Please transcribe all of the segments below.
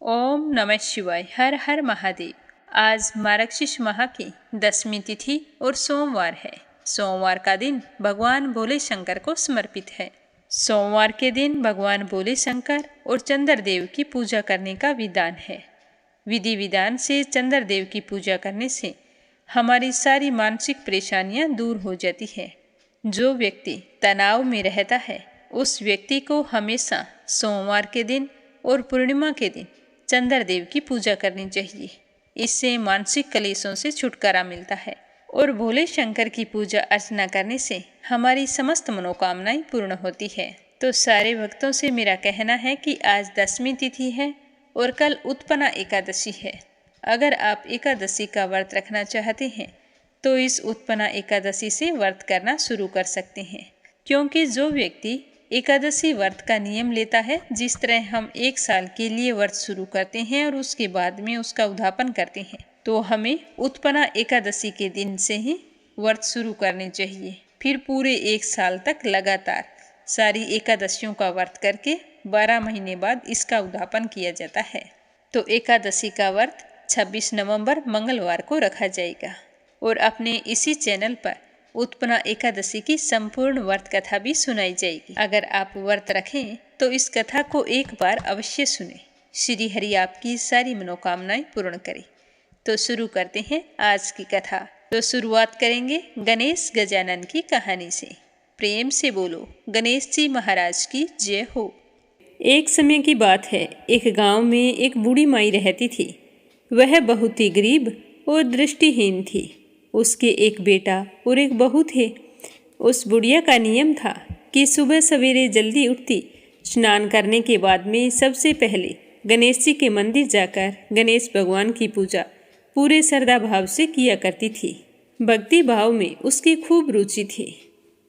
ओम नमः शिवाय। हर हर महादेव। आज मार्गशीर्ष माह की 10वीं तिथि और सोमवार है। सोमवार का दिन भगवान भोले शंकर को समर्पित है। सोमवार के दिन भगवान भोले शंकर और चंद्रदेव की पूजा करने का विधान है। विधि विधान से चंद्रदेव की पूजा करने से हमारी सारी मानसिक परेशानियां दूर हो जाती है। जो व्यक्ति तनाव में रहता है उस व्यक्ति को हमेशा सोमवार के दिन और पूर्णिमा के दिन चंद्रदेव की पूजा करनी चाहिए। इससे मानसिक कलेशों से छुटकारा मिलता है और भोले शंकर की पूजा अर्चना करने से हमारी समस्त मनोकामनाएं पूर्ण होती है। तो सारे भक्तों से मेरा कहना है कि आज 10वीं तिथि है और कल उत्पन्ना एकादशी है। अगर आप एकादशी का व्रत रखना चाहते हैं तो इस उत्पन्ना एकादशी से व्रत करना शुरू कर सकते हैं, क्योंकि जो व्यक्ति एकादशी व्रत का नियम लेता है, जिस तरह हम एक साल के लिए व्रत शुरू करते हैं और उसके बाद में उसका उद्यापन करते हैं, तो हमें उत्पन्ना एकादशी के दिन से ही व्रत शुरू करने चाहिए। फिर पूरे एक साल तक लगातार सारी एकादशियों का व्रत करके 12 महीने बाद इसका उद्यापन किया जाता है। तो एकादशी का व्रत 26 नवंबर मंगलवार को रखा जाएगा और अपने इसी चैनल पर उत्पन्ना एकादशी की संपूर्ण व्रत कथा भी सुनाई जाएगी। अगर आप व्रत रखें तो इस कथा को एक बार अवश्य सुने। श्री हरि आपकी सारी मनोकामनाएं पूर्ण करे। तो शुरू करते हैं आज की कथा। तो शुरुआत करेंगे गणेश गजानन की कहानी से। प्रेम से बोलो गणेश जी महाराज की जय हो। एक समय की बात है, एक गांव में एक बूढ़ी माई रहती थी। वह बहुत ही गरीब और दृष्टिहीन थी। उसके एक बेटा और एक बहू थे। उस बुढ़िया का नियम था कि सुबह सवेरे जल्दी उठती, स्नान करने के बाद में सबसे पहले गणेश जी के मंदिर जाकर गणेश भगवान की पूजा पूरे श्रद्धा भाव से किया करती थी। भक्ति भाव में उसकी खूब रुचि थी।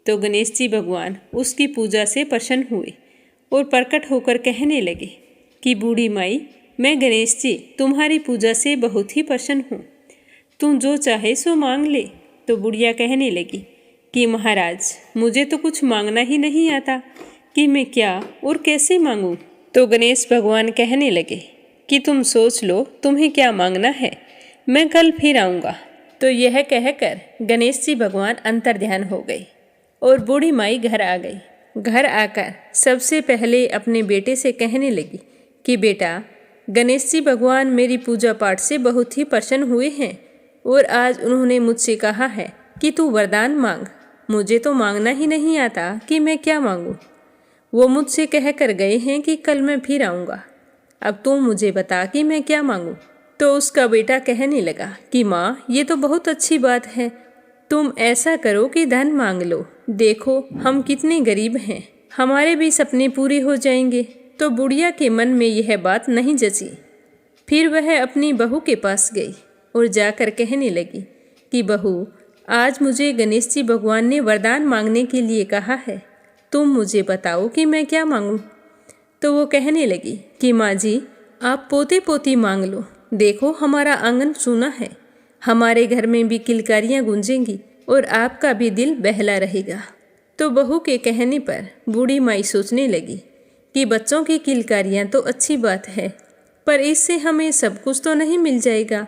तो गणेश जी भगवान उसकी पूजा से प्रसन्न हुए और प्रकट होकर कहने लगे कि बूढ़ी माई, मैं गणेश जी तुम्हारी पूजा से बहुत ही प्रसन्न हूँ। तुम जो चाहे सो मांग ले। तो बुढ़िया कहने लगी कि महाराज, मुझे तो कुछ मांगना ही नहीं आता कि मैं क्या और कैसे मांगूं। तो गणेश भगवान कहने लगे कि तुम सोच लो तुम्हें क्या मांगना है, मैं कल फिर आऊँगा। तो यह कहकर गणेश जी भगवान अंतर्ध्यान हो गए और बूढ़ी माई घर आ गई। घर आकर सबसे पहले अपने बेटे से कहने लगी कि बेटा, गणेश जी भगवान मेरी पूजा पाठ से बहुत ही प्रसन्न हुए हैं और आज उन्होंने मुझसे कहा है कि तू वरदान मांग। मुझे तो मांगना ही नहीं आता कि मैं क्या मांगूं। वो मुझसे कह कर गए हैं कि कल मैं फिर आऊँगा। अब तू मुझे बता कि मैं क्या मांगूं। तो उसका बेटा कहने लगा कि माँ, ये तो बहुत अच्छी बात है। तुम ऐसा करो कि धन मांग लो। देखो हम कितने गरीब हैं, हमारे भी सपने पूरे हो जाएंगे। तो बुढ़िया के मन में यह बात नहीं जची। फिर वह अपनी बहू के पास गई और जाकर कहने लगी कि बहू, आज मुझे गणेश जी भगवान ने वरदान मांगने के लिए कहा है, तुम मुझे बताओ कि मैं क्या मांगूं। तो वो कहने लगी कि माँ जी, आप पोते पोती मांग लो। देखो हमारा आंगन सूना है, हमारे घर में भी किलकारियाँ गूंजेंगी और आपका भी दिल बहला रहेगा। तो बहू के कहने पर बूढ़ी माई सोचने लगी कि बच्चों की किलकारियाँ तो अच्छी बात है, पर इससे हमें सब कुछ तो नहीं मिल जाएगा।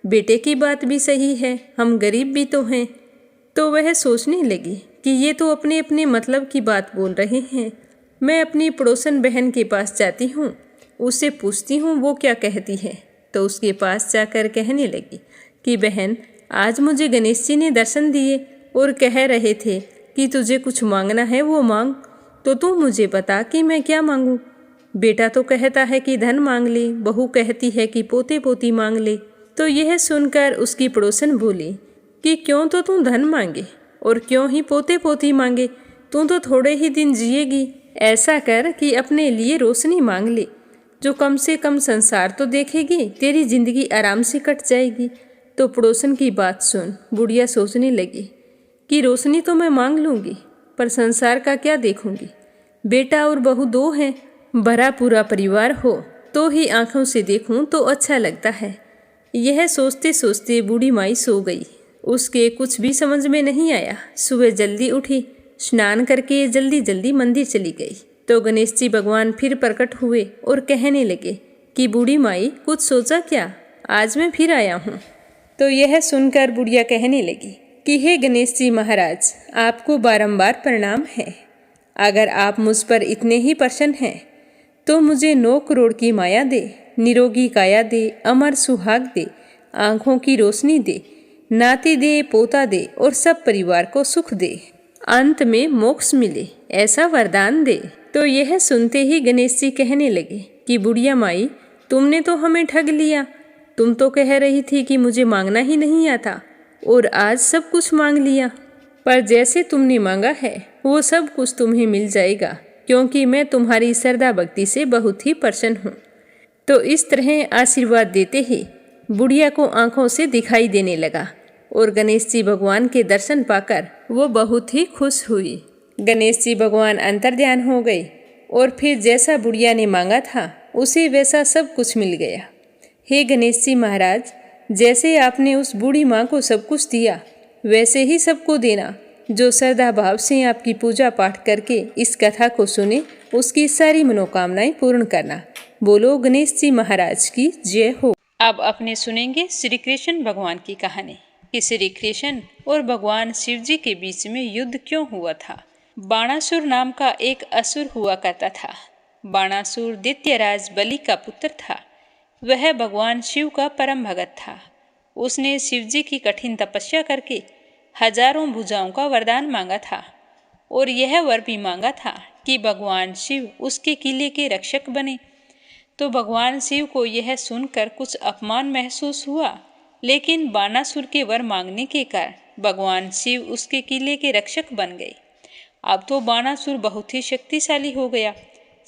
बेटे की बात भी सही है, हम गरीब भी तो हैं। तो वह सोचने लगी कि ये तो अपने अपने मतलब की बात बोल रहे हैं। मैं अपनी पड़ोसन बहन के पास जाती हूँ, उससे पूछती हूँ वो क्या कहती है। तो उसके पास जाकर कहने लगी कि बहन, आज मुझे गणेश जी ने दर्शन दिए और कह रहे थे कि तुझे कुछ मांगना है वो मांग, तो तू मुझे बता कि मैं क्या मांगूँ। बेटा तो कहता है कि धन मांग ले, बहू कहती है कि पोते पोती मांग ले। तो यह सुनकर उसकी पड़ोसन बोली कि क्यों तो तू धन मांगे और क्यों ही पोते पोती मांगे, तू तो थोड़े ही दिन जिएगी। ऐसा कर कि अपने लिए रोशनी मांग ले, जो कम से कम संसार तो देखेगी, तेरी जिंदगी आराम से कट जाएगी। तो पड़ोसन की बात सुन बुढ़िया सोचने लगी कि रोशनी तो मैं मांग लूँगी, पर संसार का क्या देखूँगी। बेटा और बहू 2 हैं, भरा पूरा परिवार हो तो ही आँखों से देखूँ तो अच्छा लगता है। यह सोचते सोचते बूढ़ी माई सो गई। उसके कुछ भी समझ में नहीं आया। सुबह जल्दी उठी, स्नान करके जल्दी जल्दी मंदिर चली गई। तो गणेश जी भगवान फिर प्रकट हुए और कहने लगे कि बूढ़ी माई कुछ सोचा क्या, आज मैं फिर आया हूँ। तो यह सुनकर बुढ़िया कहने लगी कि हे गणेश जी महाराज, आपको बारंबार प्रणाम है। अगर आप मुझ पर इतने ही प्रसन्न हैं तो मुझे 9 करोड़ की माया दे, निरोगी काया दे, अमर सुहाग दे, आंखों की रोशनी दे, नाती दे, पोता दे और सब परिवार को सुख दे, अंत में मोक्ष मिले, ऐसा वरदान दे। तो यह सुनते ही गणेश जी कहने लगे कि बुढ़िया माई, तुमने तो हमें ठग लिया। तुम तो कह रही थी कि मुझे मांगना ही नहीं आता और आज सब कुछ मांग लिया। पर जैसे तुमने मांगा है वो सब कुछ तुम्हें मिल जाएगा, क्योंकि मैं तुम्हारी श्रद्धा भक्ति से बहुत ही प्रसन्न हूँ। तो इस तरह आशीर्वाद देते ही बुढ़िया को आंखों से दिखाई देने लगा और गणेश जी भगवान के दर्शन पाकर वो बहुत ही खुश हुई। गणेश जी भगवान अंतर्ध्यान हो गए और फिर जैसा बुढ़िया ने मांगा था उसे वैसा सब कुछ मिल गया। हे गणेश जी महाराज, जैसे आपने उस बूढ़ी माँ को सब कुछ दिया वैसे ही सबको देना। जो श्रद्धा भाव से आपकी पूजा पाठ करके इस कथा को सुने उसकी सारी मनोकामनाएं पूर्ण करना। बोलो गणेश जी महाराज की जय हो। अब अपने सुनेंगे श्री कृष्ण भगवान की कहानी कि श्री कृष्ण और भगवान शिव जी के बीच में युद्ध क्यों हुआ था। बाणासुर नाम का एक असुर हुआ करता था। बाणासुर दैत्यराज बलि का पुत्र था। वह भगवान शिव का परम भगत था। उसने शिव जी की कठिन तपस्या करके हजारों भुजाओं का वरदान मांगा था और यह वर भी मांगा था कि भगवान शिव उसके किले के रक्षक बने। तो भगवान शिव को यह सुनकर कुछ अपमान महसूस हुआ, लेकिन बाणासुर के वर मांगने के कारण भगवान शिव उसके किले के रक्षक बन गए। अब तो बाणासुर बहुत ही शक्तिशाली हो गया।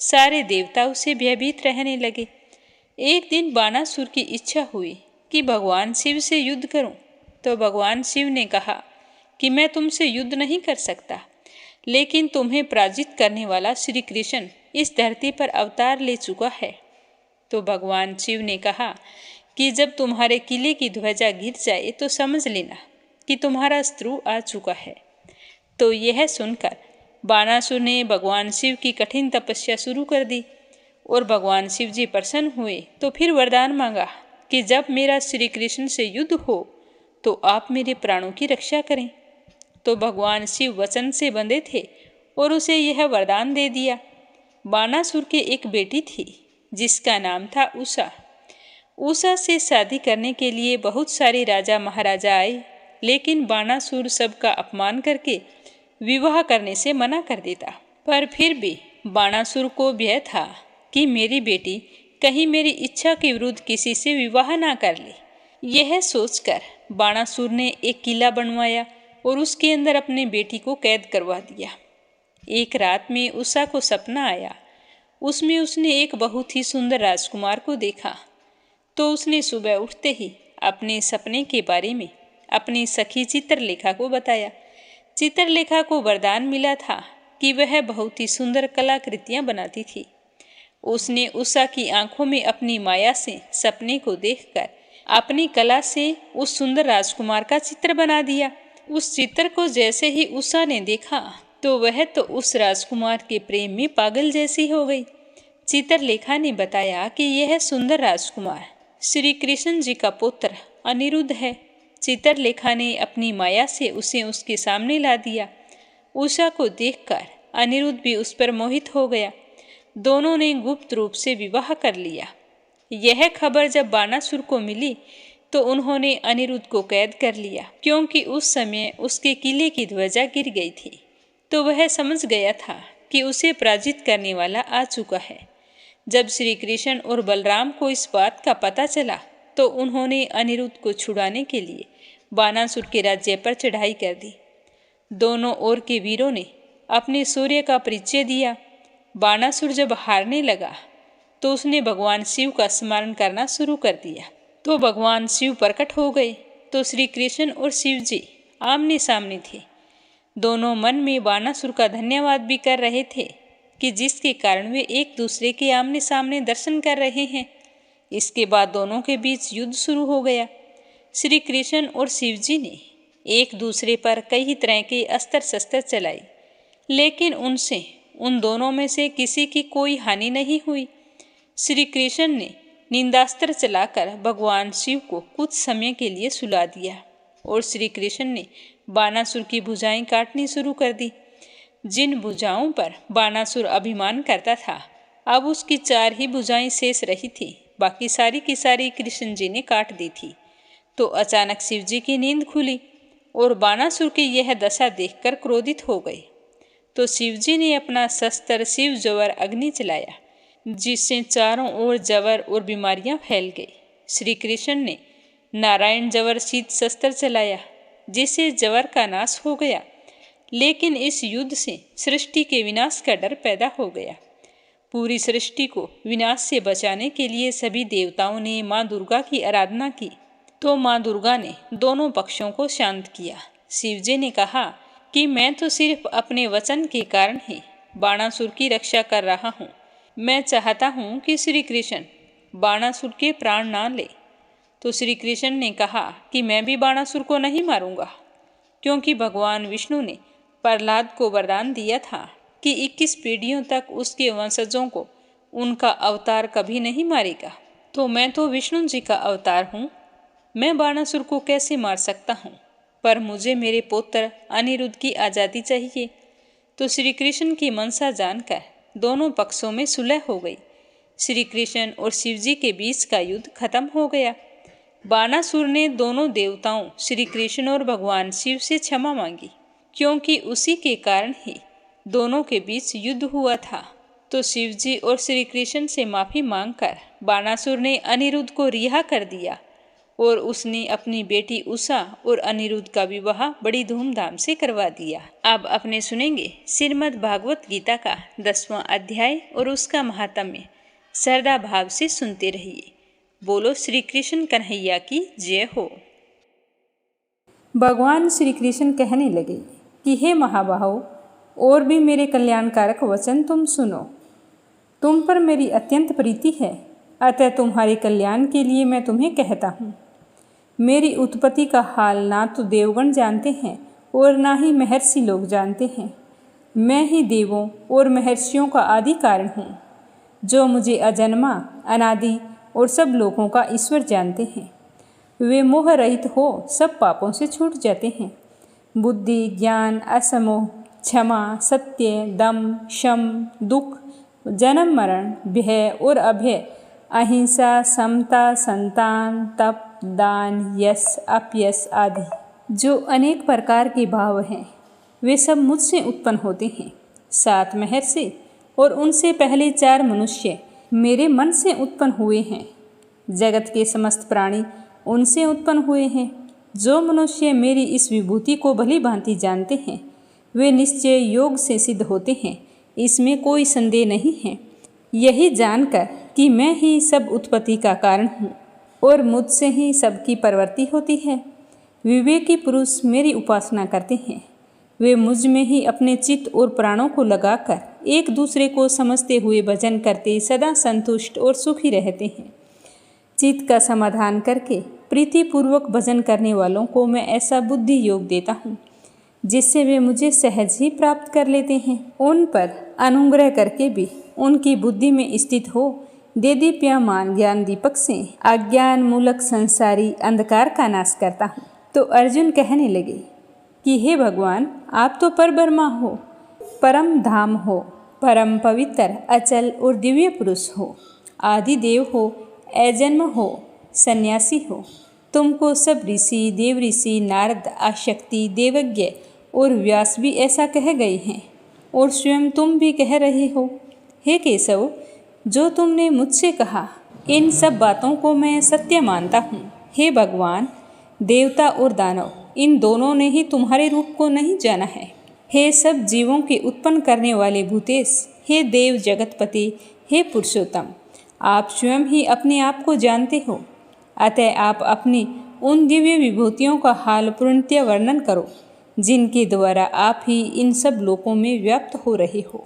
सारे देवता उससे भयभीत रहने लगे। एक दिन बाणासुर की इच्छा हुई कि भगवान शिव से युद्ध करूं। तो भगवान शिव ने कहा कि मैं तुमसे युद्ध नहीं कर सकता, लेकिन तुम्हें पराजित करने वाला श्री कृष्ण इस धरती पर अवतार ले चुका है। तो भगवान शिव ने कहा कि जब तुम्हारे किले की ध्वजा गिर जाए तो समझ लेना कि तुम्हारा शत्रु आ चुका है। तो यह सुनकर बाणासुर ने भगवान शिव की कठिन तपस्या शुरू कर दी और भगवान शिव जी प्रसन्न हुए। तो फिर वरदान मांगा कि जब मेरा श्री कृष्ण से युद्ध हो तो आप मेरे प्राणों की रक्षा करें। तो भगवान शिव वचन से बंधे थे और उसे यह वरदान दे दिया। बाणासुर की एक बेटी थी जिसका नाम था उषा। उषा से शादी करने के लिए बहुत सारे राजा महाराजा आए, लेकिन बाणासुर सबका अपमान करके विवाह करने से मना कर देता। पर फिर भी बाणासुर को भय था कि मेरी बेटी कहीं मेरी इच्छा के विरुद्ध किसी से विवाह ना कर ले। यह सोचकर बाणासुर ने एक किला बनवाया और उसके अंदर अपने बेटी को कैद करवा दिया। एक रात में उषा को सपना आया। उसमें उसने एक बहुत ही सुंदर राजकुमार को देखा। तो उसने सुबह उठते ही अपने सपने के बारे में अपनी सखी चित्रलेखा को बताया। चित्रलेखा को वरदान मिला था कि वह बहुत ही सुंदर कलाकृतियां बनाती थी। उसने उषा की आंखों में अपनी माया से सपने को देखकर अपनी कला से उस सुंदर राजकुमार का चित्र बना दिया। उस चित्र को जैसे ही उषा ने देखा तो वह तो उस राजकुमार के प्रेम में पागल जैसी हो गई। चित्रलेखा ने बताया कि यह सुंदर राजकुमार श्री कृष्ण जी का पुत्र अनिरुद्ध है। चित्रलेखा ने अपनी माया से उसे उसके सामने ला दिया। उषा को देखकर अनिरुद्ध भी उस पर मोहित हो गया। दोनों ने गुप्त रूप से विवाह कर लिया। यह खबर जब बाणासुर को मिली तो उन्होंने अनिरुद्ध को कैद कर लिया, क्योंकि उस समय उसके किले की ध्वजा गिर गई थी। तो वह समझ गया था कि उसे पराजित करने वाला आ चुका है। जब श्री कृष्ण और बलराम को इस बात का पता चला तो उन्होंने अनिरुद्ध को छुड़ाने के लिए बाणासुर के राज्य पर चढ़ाई कर दी। दोनों ओर के वीरों ने अपने शौर्य का परिचय दिया। बाणासुर जब हारने लगा तो उसने भगवान शिव का स्मरण करना शुरू कर दिया। तो भगवान शिव प्रकट हो गए। तो श्री कृष्ण और शिव जी आमने सामने थे। दोनों मन में बाणासुर का धन्यवाद भी कर रहे थे कि जिसके कारण वे एक दूसरे के आमने सामने दर्शन कर रहे हैं। इसके बाद दोनों के बीच युद्ध शुरू हो गया। श्री कृष्ण और शिव जी ने एक दूसरे पर कई तरह के अस्त्र शस्त्र चलाई, लेकिन उनसे उन दोनों में से किसी की कोई हानि नहीं हुई। श्री कृष्ण ने निंदास्त्र चलाकर भगवान शिव को कुछ समय के लिए सुला दिया और श्री कृष्ण ने बाणासुर की भुजाएं काटनी शुरू कर दी। जिन भुजाओं पर बाणासुर अभिमान करता था, अब उसकी 4 ही भुजाएं शेष रही थी, बाकी सारी की सारी कृष्ण जी ने काट दी थी। तो अचानक शिव जी की नींद खुली और बाणासुर की यह दशा देखकर क्रोधित हो गए। तो शिव जी ने अपना शस्त्र शिव जवर अग्नि चलाया, जिससे चारों ओर जवर और बीमारियां फैल गई। श्री कृष्ण ने नारायण जवर शीत शस्त्र चलाया, जिससे जवर का नाश हो गया। लेकिन इस युद्ध से सृष्टि के विनाश का डर पैदा हो गया। पूरी सृष्टि को विनाश से बचाने के लिए सभी देवताओं ने माँ दुर्गा की आराधना की। तो माँ दुर्गा ने दोनों पक्षों को शांत किया। शिव जी ने कहा कि मैं तो सिर्फ अपने वचन के कारण ही बाणासुर की रक्षा कर रहा हूँ। मैं चाहता हूँ कि श्री कृष्ण बाणासुर के प्राण ना ले। तो श्री कृष्ण ने कहा कि मैं भी बाणासुर को नहीं मारूंगा, क्योंकि भगवान विष्णु ने प्रहलाद को वरदान दिया था कि 21 पीढ़ियों तक उसके वंशजों को उनका अवतार कभी नहीं मारेगा। तो मैं तो विष्णु जी का अवतार हूँ, मैं बाणासुर को कैसे मार सकता हूँ? पर मुझे मेरे पुत्र अनिरुद्ध की आज़ादी चाहिए। तो श्री कृष्ण की मनसा जानकर दोनों पक्षों में सुलह हो गई। श्री कृष्ण और शिव जी के बीच का युद्ध खत्म हो गया। बाणासुर ने दोनों देवताओं श्री कृष्ण और भगवान शिव से क्षमा मांगी, क्योंकि उसी के कारण ही दोनों के बीच युद्ध हुआ था। तो शिव जी और श्री कृष्ण से माफी मांगकर बाणासुर ने अनिरुद्ध को रिहा कर दिया और उसने अपनी बेटी उषा और अनिरुद्ध का विवाह बड़ी धूमधाम से करवा दिया। अब अपने सुनेंगे श्रीमद् भागवत गीता का 10वां अध्याय और उसका महात्म्य। श्रद्धा भाव से सुनते रहिए। बोलो श्री कृष्ण कन्हैया की जय हो। भगवान श्री कृष्ण कहने लगे कि हे महाबाहो, और भी मेरे कल्याणकारक वचन तुम सुनो। तुम पर मेरी अत्यंत प्रीति है, अतः तुम्हारे कल्याण के लिए मैं तुम्हें कहता हूँ। मेरी उत्पत्ति का हाल ना तो देवगण जानते हैं और ना ही महर्षि लोग जानते हैं। मैं ही देवों और महर्षियों का आदि कारण हूँ, जो मुझे अजन्मा, अनादि और सब लोगों का ईश्वर जानते हैं। वे मोह रहित हो सब पापों से छूट जाते हैं। बुद्धि, ज्ञान, असमोह, क्षमा, सत्य, दम, शम, दुख, जन्म मरण, भय और अभय, अहिंसा, समता, संतान, तप, दान, यश, अपयश आदि जो अनेक प्रकार के भाव हैं, वे सब मुझसे उत्पन्न होते हैं। 7 महर्षि और उनसे पहले 4 मनुष्य मेरे मन से उत्पन्न हुए हैं। जगत के समस्त प्राणी उनसे उत्पन्न हुए हैं। जो मनुष्य मेरी इस विभूति को भली भांति जानते हैं, वे निश्चय योग से सिद्ध होते हैं, इसमें कोई संदेह नहीं है। यही जानकर कि मैं ही सब उत्पत्ति का कारण हूँ और मुझसे ही सबकी प्रवृत्ति होती है, विवेकी पुरुष मेरी उपासना करते हैं। वे मुझ में ही अपने चित्त और प्राणों को लगाकर एक दूसरे को समझते हुए भजन करते सदा संतुष्ट और सुखी रहते हैं। चित्त का समाधान करके प्रीतिपूर्वक भजन करने वालों को मैं ऐसा बुद्धि योग देता हूँ, जिससे वे मुझे सहज ही प्राप्त कर लेते हैं। उन पर अनुग्रह करके भी उनकी बुद्धि में स्थित हो देदीप्यमान ज्ञान दीपक से अज्ञान मूलक संसारी अंधकार का नाश करता हूँ। तो अर्जुन कहने लगे कि हे भगवान, आप तो परब्रह्मा हो, परम धाम हो, परम पवित्र, अचल और दिव्य पुरुष हो, आदि देव हो, अजन्म हो, सन्यासी हो। तुमको सब ऋषि, देव ऋषि, नारद, आशक्ति, देवज्ञ और व्यास भी ऐसा कह गए हैं और स्वयं तुम भी कह रहे हो। हे केशव, जो तुमने मुझसे कहा, इन सब बातों को मैं सत्य मानता हूँ। हे भगवान, देवता और दानव इन दोनों ने ही तुम्हारे रूप को नहीं जाना है। हे सब जीवों के उत्पन्न करने वाले भूतेश, हे देव जगतपति, हे पुरुषोत्तम, आप स्वयं ही अपने आप को जानते हो। अतः आप अपनी उन दिव्य विभूतियों का हाल पूर्णतः वर्णन करो, जिनके द्वारा आप ही इन सब लोकों में व्याप्त हो रहे हो।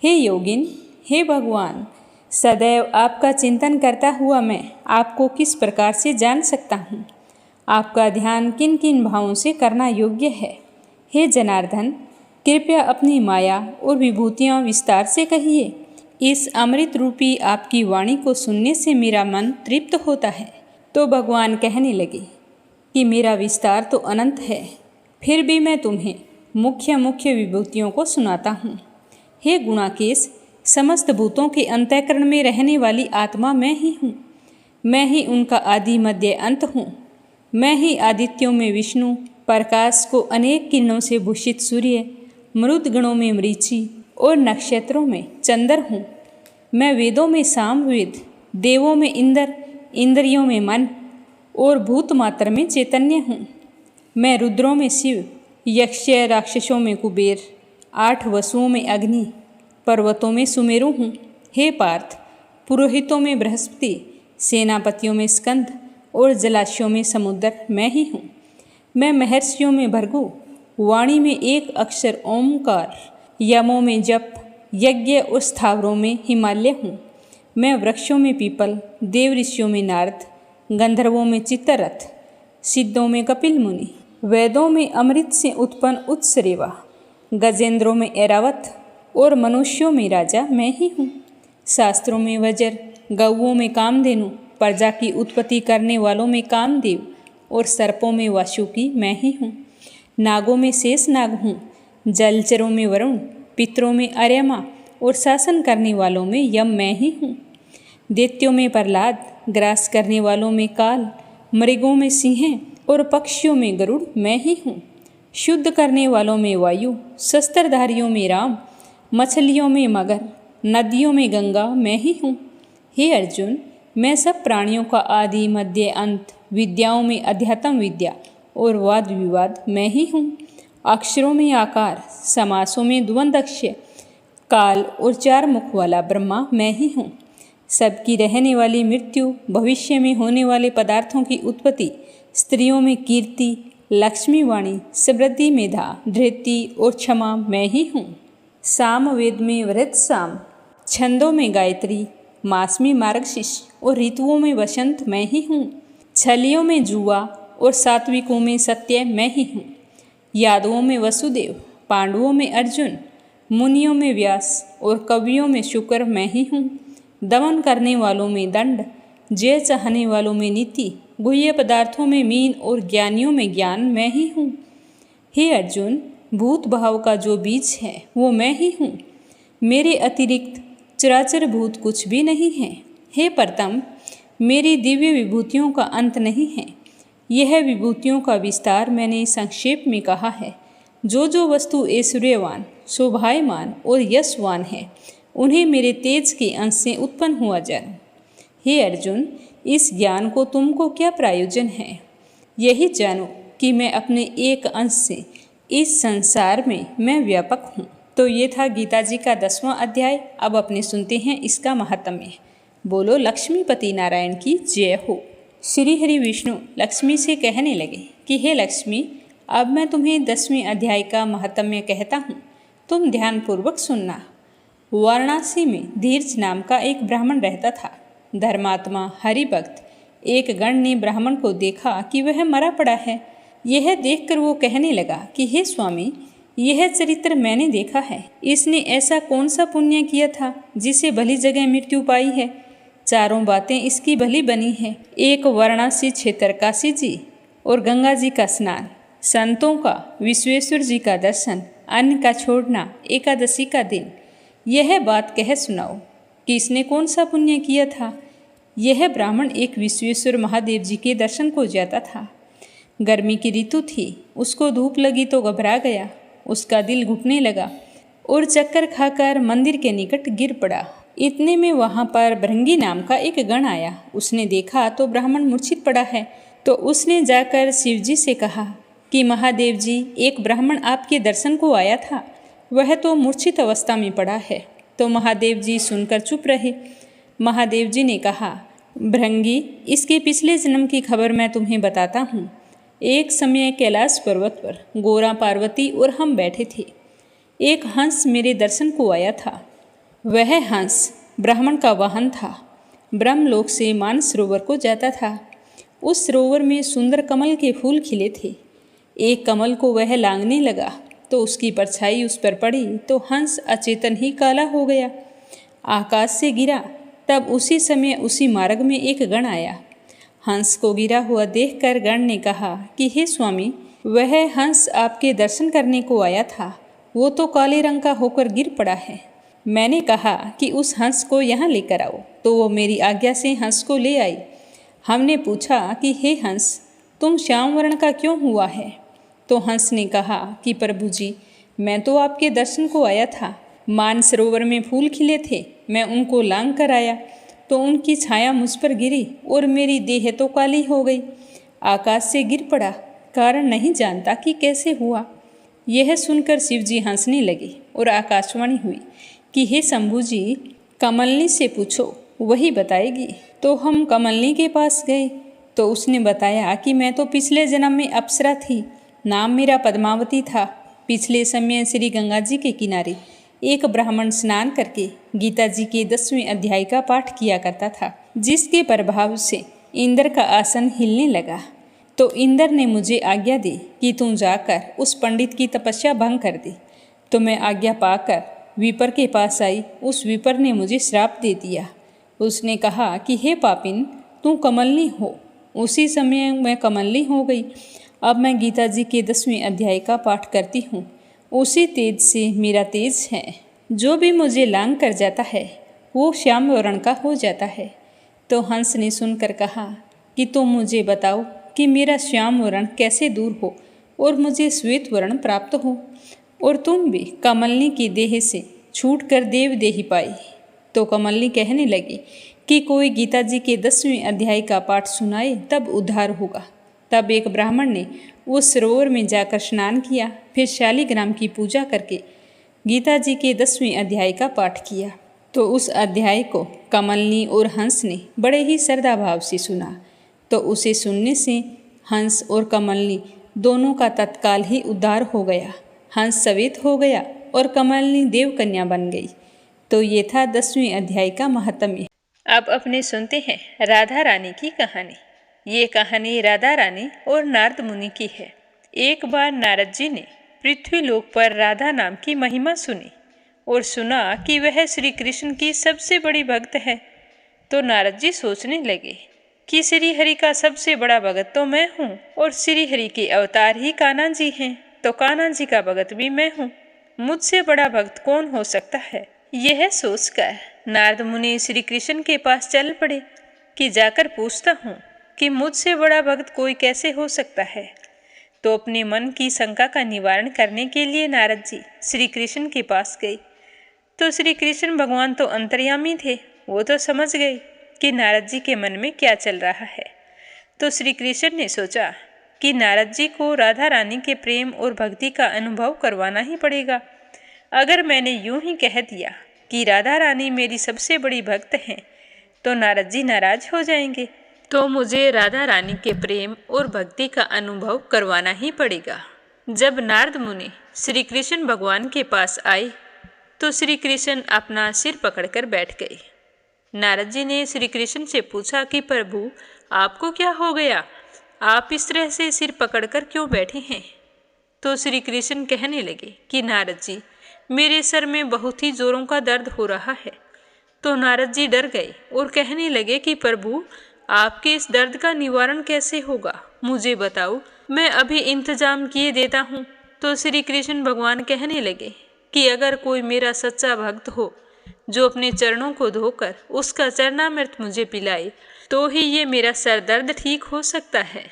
हे योगिन, हे भगवान, सदैव आपका चिंतन करता हुआ मैं आपको किस प्रकार से जान सकता हूँ? आपका ध्यान किन किन भावों से करना योग्य है? हे जनार्दन, कृपया अपनी माया और विभूतियाँ विस्तार से कहिए। इस अमृत रूपी आपकी वाणी को सुनने से मेरा मन तृप्त होता है। तो भगवान कहने लगे कि मेरा विस्तार तो अनंत है, फिर भी मैं तुम्हें मुख्य मुख्य विभूतियों को सुनाता हूँ। हे गुणाकेश, समस्त भूतों के अंतःकरण में रहने वाली आत्मा मैं ही हूँ। मैं ही उनका आदि मध्य अंत हूँ। मैं ही आदित्यों में विष्णु, प्रकाश को अनेक किरणों से भूषित सूर्य, मृद गणों में मरीचि और नक्षत्रों में चंद्र हूँ। मैं वेदों में सामवेद, देवों में इंद्र, इंद्रियों में मन और भूत मात्र में चैतन्य हूँ। मैं रुद्रों में शिव, यक्ष राक्षसों में कुबेर, 8 वसुओं में अग्नि, पर्वतों में सुमेरु हूँ। हे पार्थ, पुरोहितों में बृहस्पति, सेनापतियों में स्कंद और जलाशयों में समुद्र मैं ही हूँ। मैं महर्षियों में भृगु, वाणी में एक अक्षर ओमकार, यमों में जप, यज्ञ और स्थावरों में हिमालय हूँ। मैं वृक्षों में पीपल, देव ऋषियों में नारद, गंधर्वों में चित्तरथ, सिद्धों में कपिल मुनि, वेदों में अमृत से उत्पन्न उत्सरेवा, गजेंद्रों में ऐरावत और मनुष्यों में राजा मैं ही हूँ। शास्त्रों में वज्र, गौओं में कामधेनु, प्रजा की उत्पत्ति करने वालों में कामदेव और सर्पों में वासुकी मैं ही हूँ। नागों में शेष नाग हूँ, जलचरों में वरुण, पितरों में अर्यमा और शासन करने वालों में यम मैं ही हूँ। दैत्यों में प्रहलाद, ग्रास करने वालों में काल, मृगों में सिंह और पक्षियों में गरुड़ मैं ही हूँ। शुद्ध करने वालों में वायु, शस्त्रधारियों में राम, मछलियों में मगर, नदियों में गंगा मैं ही हूँ। हे अर्जुन, मैं सब प्राणियों का आदि मध्य अंत, विद्याओं में अध्यात्म विद्या और वाद विवाद मैं ही हूँ। अक्षरों में आकार, समासों में द्वंद्वक्ष, काल और 4 मुख वाला ब्रह्मा मैं ही हूँ। सबकी रहने वाली मृत्यु, भविष्य में होने वाले पदार्थों की उत्पत्ति, स्त्रियों में कीर्ति, लक्ष्मी वाणी, समृद्धि, मेधा, धृति और क्षमा मैं ही हूँ। साम वेद में वृत साम, छंदों में गायत्री, मास में मार्गशीर्ष और ऋतुओं में वसंत मैं ही हूँ। छलियों में जुआ और सात्विकों में सत्य मैं ही हूँ। यादवों में वसुदेव, पांडवों में अर्जुन, मुनियों में व्यास और कवियों में शुक्र मैं ही हूँ। दमन करने वालों में दंड, जय चाहने वालों में नीति, गुह्य पदार्थों में मीन और ज्ञानियों में ज्ञान मैं ही हूँ। हे अर्जुन, भूत भाव का जो बीज है वो मैं ही हूँ। मेरे अतिरिक्त चराचर भूत कुछ भी नहीं है। हे प्रथम, मेरी दिव्य विभूतियों का अंत नहीं है। यह विभूतियों का विस्तार मैंने संक्षेप में कहा है। जो जो वस्तु ऐश्वर्यवान, शोभायमान और यशवान है, उन्हें मेरे तेज के अंश से उत्पन्न हुआ जानो। हे अर्जुन, इस ज्ञान को तुमको क्या प्रयोजन है? यही जानो कि मैं अपने एक अंश से इस संसार में मैं व्यापक हूँ। तो ये था गीता जी का 10वां अध्याय। अब अपने सुनते हैं इसका महात्म्य। बोलो लक्ष्मीपति नारायण की जय हो। श्री हरि विष्णु लक्ष्मी से कहने लगे कि हे लक्ष्मी, अब मैं तुम्हें 10वें अध्याय का महात्म्य कहता हूँ, तुम ध्यानपूर्वक सुनना। वाराणसी में धीरज नाम का एक ब्राह्मण रहता था। धर्मात्मा हरिभक्त एक गण ने ब्राह्मण को देखा कि वह मरा पड़ा है। यह देखकर वो कहने लगा कि हे स्वामी, यह चरित्र मैंने देखा है। इसने ऐसा कौन सा पुण्य किया था जिसे भली जगह मृत्यु पाई है? चारों बातें इसकी भली बनी है। एक वाराणसी क्षेत्र काशी जी और गंगा जी का स्नान, संतों का, विश्वेश्वर जी का दर्शन, अन्न का छोड़ना, एकादशी का दिन। यह बात कह सुनाओ कि इसने कौन सा पुण्य किया था। यह ब्राह्मण एक विश्वेश्वर महादेव जी के दर्शन को जाता था। गर्मी की ऋतु थी। उसको धूप लगी तो घबरा गया। उसका दिल घुटने लगा और चक्कर खाकर मंदिर के निकट गिर पड़ा। इतने में वहाँ पर भृंगी नाम का एक गण आया। उसने देखा तो ब्राह्मण मूर्छित पड़ा है, तो उसने जाकर शिवजी से कहा कि महादेव जी, एक ब्राह्मण आपके दर्शन को आया था, वह तो मूर्छित अवस्था में पड़ा है। तो महादेव जी सुनकर चुप रहे। महादेव जी ने कहा, भृंगी, इसके पिछले जन्म की खबर मैं तुम्हें बताता हूँ। एक समय कैलाश पर्वत पर गोरा, पार्वती और हम बैठे थे। एक हंस मेरे दर्शन को आया था। वह हंस ब्राह्मण का वाहन था। ब्रह्मलोक से मानसरोवर को जाता था। उस सरोवर में सुंदर कमल के फूल खिले थे। एक कमल को वह लांघने लगा तो उसकी परछाई उस पर पड़ी तो हंस अचेतन ही काला हो गया। आकाश से गिरा। तब उसी समय उसी मार्ग में एक गण आया। हंस को गिरा हुआ देखकर गण ने कहा कि हे स्वामी, वह हंस आपके दर्शन करने को आया था, वो तो काले रंग का होकर गिर पड़ा है। मैंने कहा कि उस हंस को यहाँ लेकर आओ, तो वो मेरी आज्ञा से हंस को ले आई। हमने पूछा कि हे हंस, तुम श्याम वर्ण का क्यों हुआ है? तो हंस ने कहा कि प्रभु जी, मैं तो आपके दर्शन को आया था। मानसरोवर में फूल खिले थे, मैं उनको लांग कर आया तो उनकी छाया मुझ पर गिरी और मेरी देह तो काली हो गई। आकाश से गिर पड़ा, कारण नहीं जानता कि कैसे हुआ। यह सुनकर शिव जी हंसने लगे और आकाशवाणी हुई कि हे शंभु जी, कमलनी से पूछो, वही बताएगी। तो हम कमलनी के पास गए तो उसने बताया कि मैं तो पिछले जन्म में अप्सरा थी, नाम मेरा पद्मावती था। पिछले समय श्री गंगा जी के किनारे एक ब्राह्मण स्नान करके गीता जी के 10वें अध्याय का पाठ किया करता था, जिसके प्रभाव से इंद्र का आसन हिलने लगा। तो इंद्र ने मुझे आज्ञा दी कि तुम जाकर उस पंडित की तपस्या भंग कर दे। तो मैं आज्ञा पाकर विपर के पास आई। उस विपर ने मुझे श्राप दे दिया। उसने कहा कि हे पापिन, तू कमलनी हो। उसी समय मैं कमलनी हो गई। अब मैं गीता जी के 10वें अध्याय का पाठ करती हूँ। उसी तेज से मेरा तेज है। जो भी मुझे लांग कर जाता है वो श्याम वर्ण का हो जाता है। तो हंस ने सुनकर कहा कि तुम मुझे बताओ कि मेरा श्याम वर्ण कैसे दूर हो और मुझे श्वेत वर्ण प्राप्त हो, और तुम भी कमलनी की देह से छूट कर देव देही पाई। तो कमलनी कहने लगी कि कोई गीता जी के 10वें अध्याय का पाठ सुनाए तब उद्धार होगा। तब एक ब्राह्मण ने उस सरोवर में जाकर स्नान किया, फिर शालिग्राम की पूजा करके गीता जी के 10वें अध्याय का पाठ किया। तो उस अध्याय को कमलनी और हंस ने बड़े ही श्रद्धा भाव से सुना। तो उसे सुनने से हंस और कमलनी दोनों का तत्काल ही उद्धार हो गया। हंस सवेत हो गया और कमलनी देव कन्या बन गई। तो ये था 10वें अध्याय का महात्म्य। अब अपने सुनते हैं राधा रानी की कहानी। ये कहानी राधा रानी और नारद मुनि की है। एक बार नारद जी ने पृथ्वीलोक पर राधा नाम की महिमा सुनी और सुना कि वह श्री कृष्ण की सबसे बड़ी भक्त है। तो नारद जी सोचने लगे कि श्री हरि का सबसे बड़ा भगत तो मैं हूँ और श्री हरि के अवतार ही कान्हा जी हैं, तो कान्हा जी का भगत भी मैं हूँ। मुझसे बड़ा भक्त कौन हो सकता है? यह सोचकर नारद मुनि श्री कृष्ण के पास चल पड़े कि जाकर पूछता हूँ कि मुझसे बड़ा भक्त कोई कैसे हो सकता है। तो अपने मन की शंका का निवारण करने के लिए नारद जी श्री कृष्ण के पास गए। तो श्री कृष्ण भगवान तो अंतर्यामी थे, वो तो समझ गए कि नारद जी के मन में क्या चल रहा है। तो श्री कृष्ण ने सोचा कि नारद जी को राधा रानी के प्रेम और भक्ति का अनुभव करवाना ही पड़ेगा। अगर मैंने यूं ही कह दिया कि राधा रानी मेरी सबसे बड़ी भक्त हैं, तो नारद जी नाराज हो जाएंगे। तो मुझे राधा रानी के प्रेम और भक्ति का अनुभव करवाना ही पड़ेगा। जब नारद मुनि श्री कृष्ण भगवान के पास आए तो श्री कृष्ण अपना सिर पकड़कर बैठ गए। नारद जी ने श्री कृष्ण से पूछा कि प्रभु, आपको क्या हो गया? आप इस तरह से सिर पकड़कर क्यों बैठे हैं? तो श्री कृष्ण कहने लगे कि नारद जी, मेरे सर में बहुत ही जोरों का दर्द हो रहा है। तो नारद जी डर गए और कहने लगे कि प्रभु, आपके इस दर्द का निवारण कैसे होगा? मुझे बताओ, मैं अभी इंतजाम किए देता हूँ। तो श्री कृष्ण भगवान कहने लगे कि अगर कोई मेरा सच्चा भक्त हो जो अपने चरणों को धोकर उसका चरणामृत मुझे पिलाए, तो ही ये मेरा सर दर्द ठीक हो सकता है।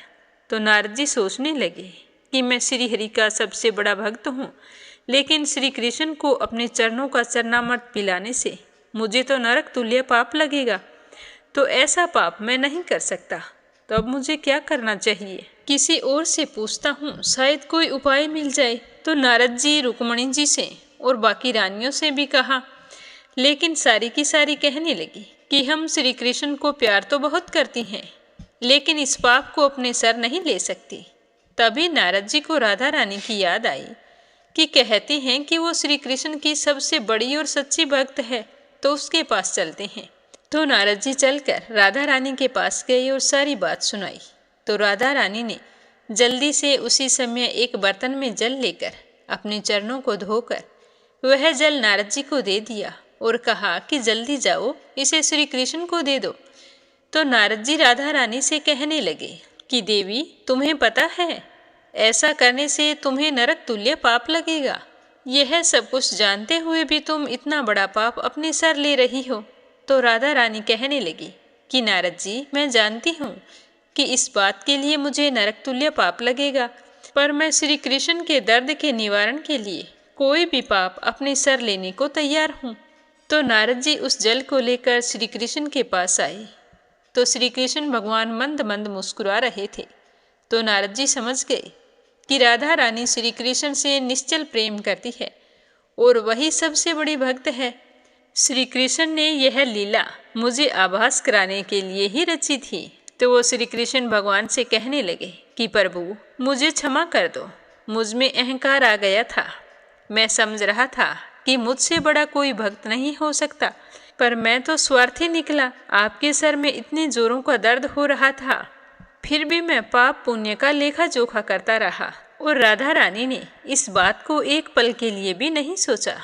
तो नारद जी सोचने लगे कि मैं श्री हरि का सबसे बड़ा भक्त हूँ, लेकिन श्री कृष्ण को अपने चरणों का चरणामृत पिलाने से मुझे तो नरक तुल्य पाप लगेगा। तो ऐसा पाप मैं नहीं कर सकता। तो अब मुझे क्या करना चाहिए? किसी और से पूछता हूँ, शायद कोई उपाय मिल जाए। तो नारद जी रुक्मणी जी से और बाकी रानियों से भी कहा, लेकिन सारी की सारी कहने लगी कि हम श्री कृष्ण को प्यार तो बहुत करती हैं, लेकिन इस पाप को अपने सर नहीं ले सकती। तभी नारद जी को राधा रानी की याद आई कि कहते हैं कि वो श्री कृष्ण की सबसे बड़ी और सच्ची भक्त है, तो उसके पास चलते हैं। तो नारद जी चलकर राधा रानी के पास गए और सारी बात सुनाई। तो राधा रानी ने जल्दी से उसी समय एक बर्तन में जल लेकर अपने चरणों को धोकर वह जल नारद जी को दे दिया और कहा कि जल्दी जाओ, इसे श्री कृष्ण को दे दो। तो नारद जी राधा रानी से कहने लगे कि देवी, तुम्हें पता है ऐसा करने से तुम्हें नरक तुल्य पाप लगेगा। यह सब कुछ जानते हुए भी तुम इतना बड़ा पाप अपने सर ले रही हो। तो राधा रानी कहने लगी कि नारद जी, मैं जानती हूँ कि इस बात के लिए मुझे नरक तुल्य पाप लगेगा, पर मैं श्री कृष्ण के दर्द के निवारण के लिए कोई भी पाप अपने सर लेने को तैयार हूँ। तो नारद जी उस जल को लेकर श्री कृष्ण के पास आए तो श्री कृष्ण भगवान मंद मंद मुस्कुरा रहे थे। तो नारद जी समझ गए कि राधा रानी श्री कृष्ण से निश्चल प्रेम करती है और वही सबसे बड़ी भक्त है। श्री कृष्ण ने यह लीला मुझे आभास कराने के लिए ही रची थी। तो वो श्री कृष्ण भगवान से कहने लगे कि प्रभु, मुझे क्षमा कर दो, मुझ में अहंकार आ गया था। मैं समझ रहा था कि मुझसे बड़ा कोई भक्त नहीं हो सकता, पर मैं तो स्वार्थी निकला। आपके सर में इतने जोरों का दर्द हो रहा था, फिर भी मैं पाप पुण्य का लेखा जोखा करता रहा और राधा रानी ने इस बात को एक पल के लिए भी नहीं सोचा।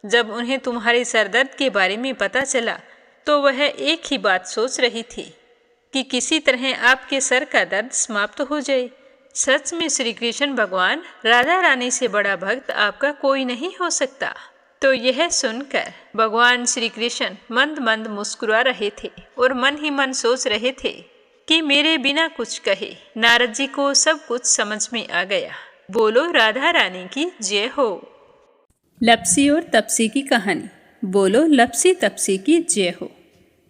जब उन्हें तुम्हारे सरदर्द के बारे में पता चला तो वह एक ही बात सोच रही थी कि किसी तरह आपके सर का दर्द समाप्त हो जाए। सच में श्री कृष्ण भगवान, राधा रानी से बड़ा भक्त आपका कोई नहीं हो सकता। तो यह सुनकर भगवान श्री कृष्ण मंद मंद मुस्कुरा रहे थे और मन ही मन सोच रहे थे कि मेरे बिना कुछ कहे नारद जी को सब कुछ समझ में आ गया। बोलो राधा रानी की जय हो। लप्सी और तपसी की कहानी। बोलो लप्सी तपसी की जय हो।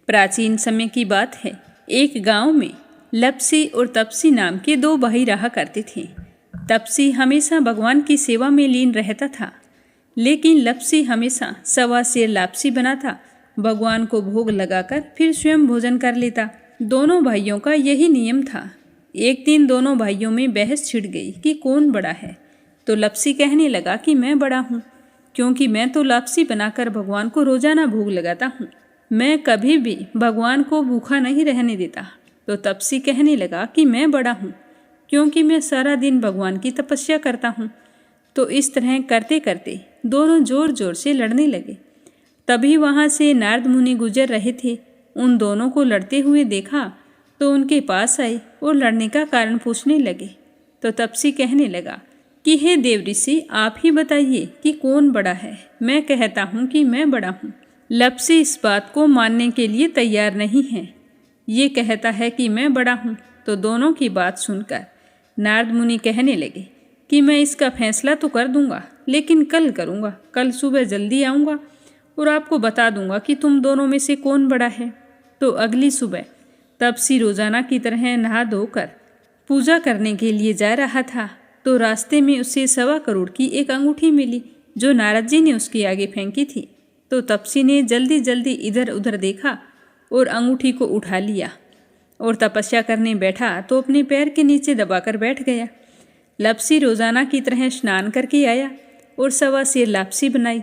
प्राचीन समय की बात है, एक गांव में लप्सी और तपसी नाम के दो भाई रहा करते थे। तपसी हमेशा भगवान की सेवा में लीन रहता था, लेकिन लप्सी हमेशा सवा सेर लापसी बनाता, भगवान को भोग लगाकर फिर स्वयं भोजन कर लेता। दोनों भाइयों का यही नियम था। एक दिन दोनों भाइयों में बहस छिड़ गई कि कौन बड़ा है। तो लप्सी कहने लगा कि मैं बड़ा हूँ, क्योंकि मैं तो लापसी बनाकर भगवान को रोजाना भोग लगाता हूँ। मैं कभी भी भगवान को भूखा नहीं रहने देता। तो तपसी कहने लगा कि मैं बड़ा हूँ, क्योंकि मैं सारा दिन भगवान की तपस्या करता हूँ। तो इस तरह करते करते दोनों जोर जोर से लड़ने लगे। तभी वहाँ से नारद मुनि गुजर रहे थे। उन दोनों को लड़ते हुए देखा तो उनके पास आए और लड़ने का कारण पूछने लगे। तो तपसी कहने लगा कि हे देव ऋषि, आप ही बताइए कि कौन बड़ा है। मैं कहता हूँ कि मैं बड़ा हूँ। लप्सी इस बात को मानने के लिए तैयार नहीं है। ये कहता है कि मैं बड़ा हूँ। तो दोनों की बात सुनकर नारद मुनि कहने लगे कि मैं इसका फैसला तो कर दूंगा, लेकिन कल करूँगा। कल सुबह जल्दी आऊँगा और आपको बता दूंगा कि तुम दोनों में से कौन बड़ा है। तो अगली सुबह तपसी रोजाना की तरह नहा धोकर पूजा करने के लिए जा रहा था। तो रास्ते में उसे 1.25 करोड़ की एक अंगूठी मिली, जो नारद जी ने उसके आगे फेंकी थी। तो तपसी ने जल्दी जल्दी इधर उधर देखा और अंगूठी को उठा लिया और तपस्या करने बैठा तो अपने पैर के नीचे दबाकर बैठ गया। लप्सी रोजाना की तरह स्नान करके आया और 1.25 सेर लापसी बनाई।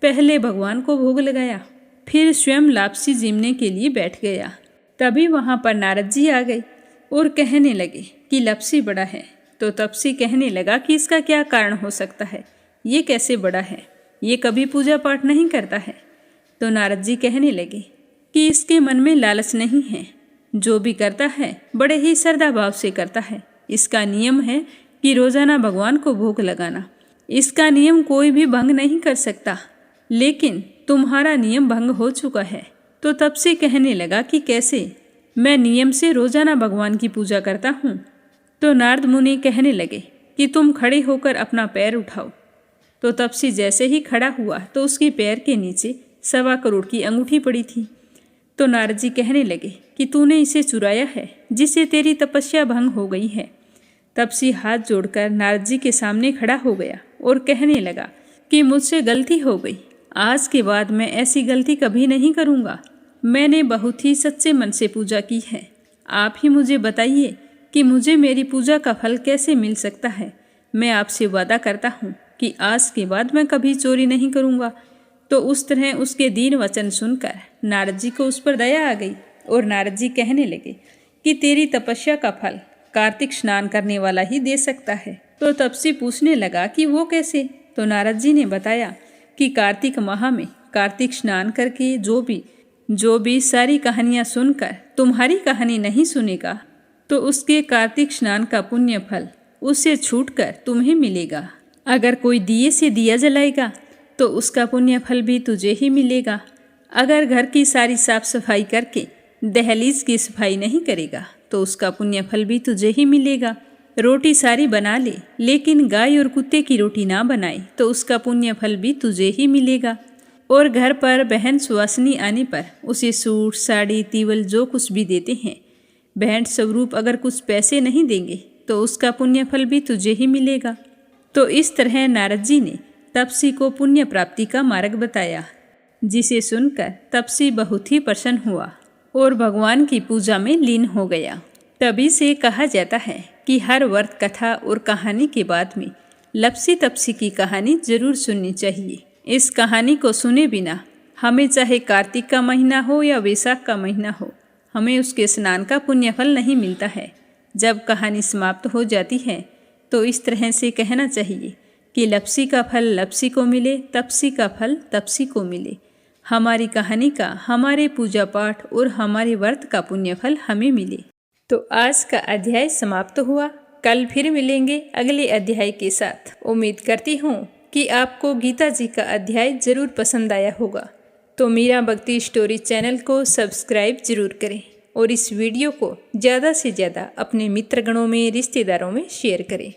पहले भगवान को भोग लगाया, फिर स्वयं लापसी जीमने के लिए बैठ गया। तभी वहाँ पर नारद जी आ गए और कहने लगे कि लप्सी बड़ा है। तो तपसी कहने लगा कि इसका क्या कारण हो सकता है, ये कैसे बड़ा है, ये कभी पूजा पाठ नहीं करता है। तो नारद जी कहने लगे कि इसके मन में लालच नहीं है, जो भी करता है बड़े ही श्रद्धा भाव से करता है। इसका नियम है कि रोजाना भगवान को भोग लगाना। इसका नियम कोई भी भंग नहीं कर सकता, लेकिन तुम्हारा नियम भंग हो चुका है। तो तपसी कहने लगा कि कैसे, मैं नियम से रोजाना भगवान की पूजा करता हूँ। तो नारद मुनि कहने लगे कि तुम खड़े होकर अपना पैर उठाओ। तो तपसी जैसे ही खड़ा हुआ तो उसके पैर के नीचे 1.25 करोड़ की अंगूठी पड़ी थी। तो नारद जी कहने लगे कि तूने इसे चुराया है, जिससे तेरी तपस्या भंग हो गई है। तपसी हाथ जोड़कर नारद जी के सामने खड़ा हो गया और कहने लगा कि मुझसे गलती हो गई, आज के बाद मैं ऐसी गलती कभी नहीं करूँगा। मैंने बहुत ही सच्चे मन से पूजा की है। आप ही मुझे बताइए कि मुझे मेरी पूजा का फल कैसे मिल सकता है। मैं आपसे वादा करता हूँ कि आज के बाद मैं कभी चोरी नहीं करूँगा। तो उस तरह उसके दीन वचन सुनकर नारद जी को उस पर दया आ गई और नारद जी कहने लगे कि तेरी तपस्या का फल कार्तिक स्नान करने वाला ही दे सकता है। तो तपसी पूछने लगा कि वो कैसे। तो नारद जी ने बताया कि कार्तिक माह में कार्तिक स्नान करके जो भी सारी कहानियाँ सुनकर तुम्हारी कहानी नहीं सुनेगा तो उसके कार्तिक स्नान का पुण्य फल उससे छूटकर तुम्हें मिलेगा। अगर कोई दिए से दिया जलाएगा तो उसका पुण्य फल भी तुझे ही मिलेगा। अगर घर की सारी साफ सफाई करके दहलीज की सफाई नहीं करेगा तो उसका पुण्य फल भी तुझे ही मिलेगा। रोटी सारी बना ले लेकिन गाय और कुत्ते की रोटी ना बनाए तो उसका पुण्य फल भी तुझे ही मिलेगा। और घर पर बहन सुवासिनी आने पर उसे सूट साड़ी तीवल जो कुछ भी देते हैं, भेंट स्वरूप अगर कुछ पैसे नहीं देंगे तो उसका पुण्य फल भी तुझे ही मिलेगा। तो इस तरह नारद जी ने तपसी को पुण्य प्राप्ति का मार्ग बताया, जिसे सुनकर तपसी बहुत ही प्रसन्न हुआ और भगवान की पूजा में लीन हो गया। तभी से कहा जाता है कि हर व्रत कथा और कहानी के बाद में लपसी तपसी की कहानी जरूर सुननी चाहिए। इस कहानी को सुने बिना हमें चाहे कार्तिक का महीना हो या वैशाख का महीना हो, हमें उसके स्नान का पुण्य फल नहीं मिलता है। जब कहानी समाप्त हो जाती है तो इस तरह से कहना चाहिए कि लपसी का फल लपसी को मिले, तपसी का फल तपसी को मिले। हमारी कहानी का, हमारे पूजा पाठ और हमारे व्रत का पुण्य फल हमें मिले। तो आज का अध्याय समाप्त हुआ। कल फिर मिलेंगे अगले अध्याय के साथ। उम्मीद करती हूँ कि आपको गीता जी का अध्याय जरूर पसंद आया होगा। तो मीरा भक्ति स्टोरी चैनल को सब्सक्राइब जरूर करें और इस वीडियो को ज़्यादा से ज़्यादा अपने मित्रगणों में, रिश्तेदारों में शेयर करें।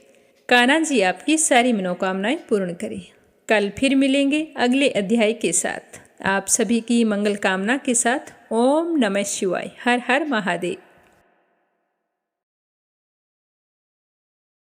कान्हा जी आपकी सारी मनोकामनाएं पूर्ण करें। कल फिर मिलेंगे अगले अध्याय के साथ। आप सभी की मंगल कामना के साथ ओम नमः शिवाय। हर हर महादेव।